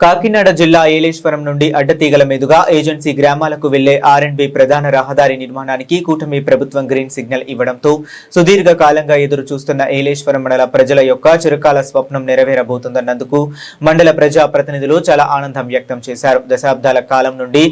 కాకినాడ జిల్లా ఏలేశ్వరం నుండి అడ్డతీగల మీదుగా ఏజెన్సీ గ్రామాలకు వెళ్లే ఆర్ఎండ్బి ప్రధాన రహదారి నిర్మాణానికి కూటమి ప్రభుత్వం గ్రీన్ సిగ్నల్ ఇవ్వడంతో సుదీర్ఘ కాలంగా ఎదురు చూస్తున్న ఏలేశ్వరం మండల ప్రజల యొక్క చిరకాల స్వప్నం నెరవేరబోతుందన్నందుకు మండల ప్రజా ప్రతినిధులు చాలా ఆనందం వ్యక్తం చేశారు. దశాబ్దాల కాలం నుండి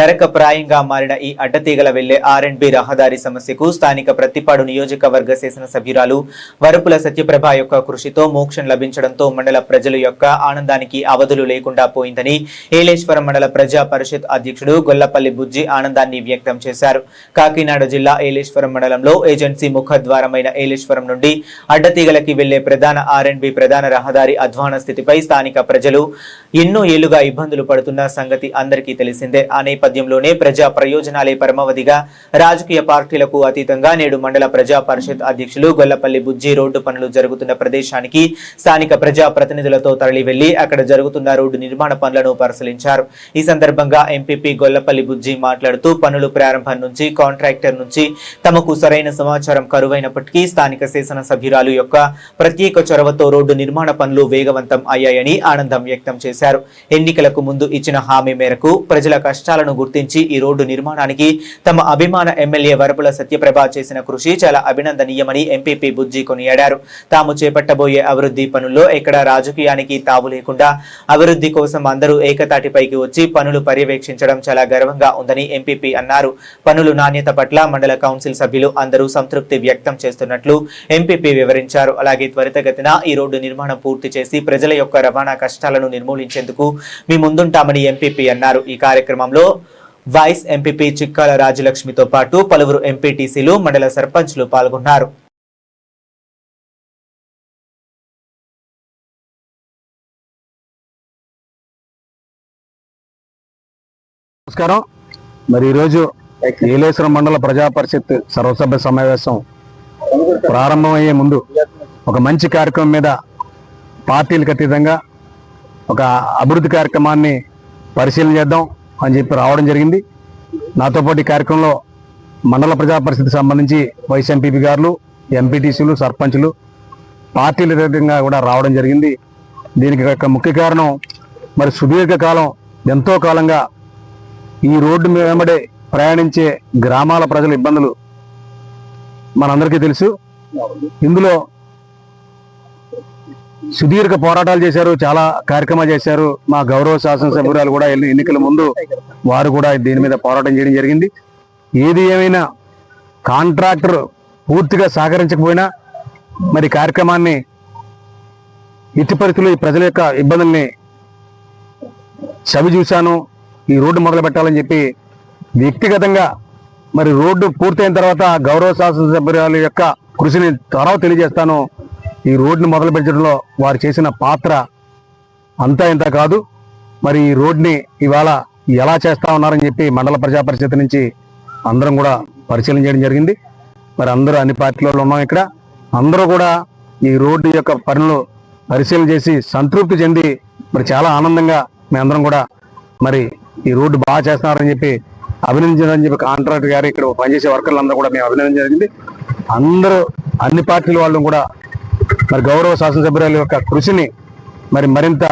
నరకప్రాయంగా మారిన ఈ అడ్డతీగల వెళ్లే ఆర్ఎండ్బి రహదారి సమస్యకు స్థానిక ప్రతిపాడు నియోజకవర్గ శాసనసభ్యురాలు వరపుల సత్యప్రభ యొక్క కృషితో మోక్షం లభించడంతో మండల ప్రజల యొక్క ఆనందానికి అవధులు లేకుండా పోయిందని ఏలేశ్వరం మండల ప్రజా పరిషత్ అధ్యక్షుడు గొల్లపల్లి బుజ్జి ఆనందాన్ని వ్యక్తం చేశారు. కాకినాడ జిల్లా ఏలేశ్వరం మండలంలో ఏజెన్సీ ముఖద్వారమైన ఏలేశ్వరం నుండి అడ్డతీగలకి వెళ్లే ప్రధాన ఆర్ఎండ్బి ప్రధాన రహదారి అధ్వాన స్థితిపై స్థానిక ప్రజలు ఎన్నో ఏళ్లుగా ఇబ్బందులు పడుతున్న సంగతి అందరికీ తెలిసిందే. ఆ నేపథ్యంలోనే ప్రజా ప్రయోజనాలే పరమావధిగా రాజకీయ పార్టీలకు అతీతంగా నేడు మండల ప్రజా పరిషత్ అధ్యక్షులు గొల్లపల్లి బుజ్జి రోడ్డు పనులు జరుగుతున్న ప్రదేశానికి స్థానిక ప్రజా ప్రతినిధులతో తరలి వెళ్లి అక్కడ జరుగుతున్న రోడ్డు నిర్మాణ పనులను పరిశీలించారు. ఈ సందర్భంగా ఎంపీపీ గొల్లపల్లి బుజ్జి మాట్లాడుతూ పనులు ప్రారంభం నుంచి కాంట్రాక్టర్ నుంచి తమకు సరైన సమాచారం కరువైనప్పటికీ స్థానిక శాసన సభ్యురాలు యొక్క ప్రత్యేక చొరవతో రోడ్డు నిర్మాణ పనులు వేగవంతం అయ్యాయని ఆనందం వ్యక్తం చేశారు. ఎన్నికలకు ముందు ఇచ్చిన హామీ మేరకు ప్రజల కష్టాలను గుర్తించి ఈ రోడ్డు నిర్మాణానికి తమ అభిమాన ఎమ్మెల్యే వరపుల సత్యప్రభ చేసిన కృషి చాలా అభినందనీయమని ఎంపీపీ బుజ్జి కొనియాడారు. తాము చేపట్టబోయే అభివృద్ధి పనుల్లో ఎక్కడా రాజకీయానికి తావు లేకుండా అభివృద్ధి కోసం అందరూ ఏకతాటిపైకి వచ్చి పనులు పర్యవేక్షించడం చాలా గర్వంగా ఉందని ఎంపీపీ అన్నారు. పనులు నాణ్యత పట్ల మండల కౌన్సిల్ సభ్యులు అందరూ సంతృప్తి వ్యక్తం చేస్తున్నట్లు ఎంపీపీ వివరించారు. అలాగే త్వరితగతిన ఈ రోడ్డు నిర్మాణం పూర్తి చేసి ప్రజల యొక్క రవాణా కష్టాలను నిర్మూలించేందుకు మీ ముందుంటామని ఎంపీపీ అన్నారు. ఈ కార్యక్రమంలో వైస్ ఎంపీపీ చిక్కాల రాజలక్ష్మితో పాటు పలువురు ఎంపీటీసీలు మండల సర్పంచ్లు పాల్గొన్నారు. నమస్కారం. మరి ఈరోజు ఏలేశ్వరం మండల ప్రజా పరిషత్ సర్వసభ్య సమావేశం ప్రారంభమయ్యే ముందు ఒక మంచి కార్యక్రమం మీద పార్టీలకు అతీతంగా ఒక అభివృద్ధి కార్యక్రమాన్ని పరిశీలన చేద్దాం అని చెప్పి రావడం జరిగింది. నాతో పాటు ఈ కార్యక్రమంలో మండల ప్రజా పరిషత్కి సంబంధించి వైస్ ఎంపీపీ గారు, ఎంపీటీసీలు, సర్పంచులు పార్టీల అతీతంగా కూడా రావడం జరిగింది. దీనికి ఒక ముఖ్య కారణం మరి సుదీర్ఘకాలం ఎంతో కాలంగా ఈ రోడ్డు వెంబడే ప్రయాణించే గ్రామాల ప్రజల ఇబ్బందులు మనందరికీ తెలుసు. ఇందులో సుదీర్ఘ పోరాటాలు చేశారు, చాలా కార్యక్రమాలు చేశారు. మా గౌరవ శాసనసభ్యురాలు కూడా ఎన్నికల ముందు వారు కూడా దీని మీద పోరాటం చేయడం జరిగింది. ఏది ఏమైనా కాంట్రాక్టర్ పూర్తిగా సహకరించకపోయినా మరి కార్యక్రమాన్ని ఎట్టి పరిస్థితుల్లో ఈ ప్రజల యొక్క ఇబ్బందుల్ని చవి చూశాను. ఈ రోడ్డు మొదలు పెట్టాలని చెప్పి వ్యక్తిగతంగా మరి రోడ్డు పూర్తయిన తర్వాత గౌరవ శాసనసభ్యురాల యొక్క కృషిని త్వరగా తెలియజేస్తాను. ఈ రోడ్డుని మొదలు పెట్టడంలో వారు చేసిన పాత్ర అంతా ఇంత కాదు. మరి ఈ రోడ్ని ఇవాళ ఎలా చేస్తా ఉన్నారని చెప్పి మండల ప్రజా పరిషత్ నుంచి అందరం కూడా పరిశీలన చేయడం జరిగింది. మరి అందరూ అన్ని పార్టీలలో ఉన్నాం. ఇక్కడ అందరూ కూడా ఈ రోడ్డు యొక్క పనులు పరిశీలన చేసి సంతృప్తి చెంది మరి చాలా ఆనందంగా మేమందరం కూడా మరి ఈ రోడ్డు బాగా చేస్తున్నారని చెప్పి అభినందించారని చెప్పి కాంట్రాక్టర్ గారు, ఇక్కడ పనిచేసే వర్కర్లందరూ కూడా మేము అభినందించడం జరిగింది. అందరూ అన్ని పార్టీల వాళ్ళు కూడా మరి గౌరవ శాసనసభ్యురాల యొక్క కృషిని మరింత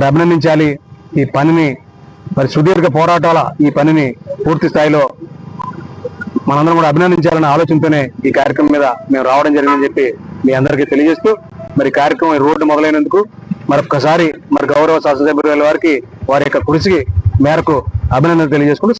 అభినందించాలి. ఈ పనిని మరి సుదీర్ఘ పోరాటాల ఈ పనిని పూర్తి స్థాయిలో మనందరం కూడా అభినందించాలనే ఆలోచనతోనే ఈ కార్యక్రమం మీద మేము రావడం జరిగిందని చెప్పి మీ అందరికీ తెలియజేస్తూ మరి కార్యక్రమం ఈ రోడ్డు మొదలైనందుకు మరొకసారి మరి గౌరవ శాసనసభ్యురాల వారికి వారి యొక్క కృషికి మేరకు అభినందన తెలియజేసుకుంటూ